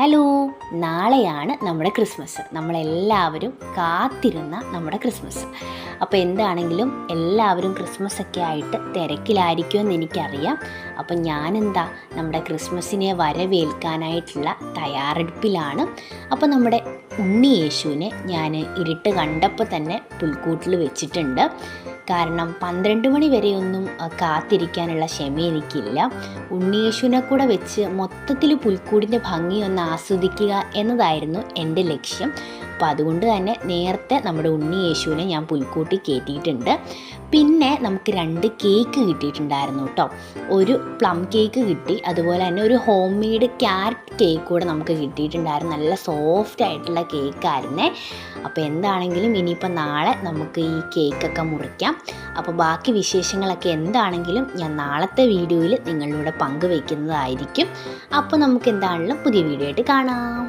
Hello, നാളെയാണ് നമ്മുടെ Christmas. നമ്മളെല്ലാവരും കാത്തിരുന്ന നമ്മുടെ ക്രിസ്മസ്. അപ്പോൾ എന്താണെങ്കിലും എല്ലാവരും ക്രിസ്മസൊക്കെ ആയിട്ട് തിരക്കിലായിരിക്കുമെന്ന് എനിക്കറിയാം. അപ്പം ഞാനെന്താ നമ്മുടെ ക്രിസ്മസിനെ വരവേൽക്കാനായിട്ടുള്ള തയ്യാറെടുപ്പിലാണ്. അപ്പോൾ നമ്മുടെ ഉണ്ണി യേശുവിനെ ഞാൻ ഇരുട്ട് കണ്ടപ്പോൾ തന്നെ പുൽക്കൂട്ടിൽ വെച്ചിട്ടുണ്ട്. കാരണം 12 മണി വരെയൊന്നും കാത്തിരിക്കാനുള്ള ക്ഷമ എനിക്കില്ല. ഉണ്ണിയേശുവിനെ കൂടെ വെച്ച് മൊത്തത്തിൽ പുൽക്കൂടിൻ്റെ ഭംഗിയൊന്ന് ആസ്വദിക്കുക എന്നതായിരുന്നു എൻ്റെ ലക്ഷ്യം. അപ്പോൾ അതുകൊണ്ട് തന്നെ നേരത്തെ നമ്മുടെ ഉണ്ണിയേശുവിനെ ഞാൻ പുൽക്കൂട്ടി കയറ്റിയിട്ടുണ്ട്. പിന്നെ നമുക്ക് 2 കേക്ക് കിട്ടിയിട്ടുണ്ടായിരുന്നു കേട്ടോ. ഒരു പ്ലം കേക്ക് കിട്ടി, അതുപോലെ തന്നെ ഒരു ഹോം മെയ്ഡ് ക്യാരറ്റ് കേക്ക് കൂടെ നമുക്ക് കിട്ടിയിട്ടുണ്ടായിരുന്നു. നല്ല സോഫ്റ്റ് ആയിട്ടുള്ള കേക്കായിരുന്നേ. അപ്പോൾ എന്താണെങ്കിലും ഇനിയിപ്പോൾ നാളെ നമുക്ക് ഈ കേക്കൊക്കെ മുറിക്കാം. അപ്പോൾ ബാക്കി വിശേഷങ്ങളൊക്കെ എന്താണെങ്കിലും ഞാൻ നാളത്തെ വീഡിയോയിൽ നിങ്ങളിലൂടെ പങ്കുവയ്ക്കുന്നതായിരിക്കും. അപ്പോൾ നമുക്ക് എന്താണെങ്കിലും പുതിയ വീഡിയോ ആയിട്ട് കാണാം.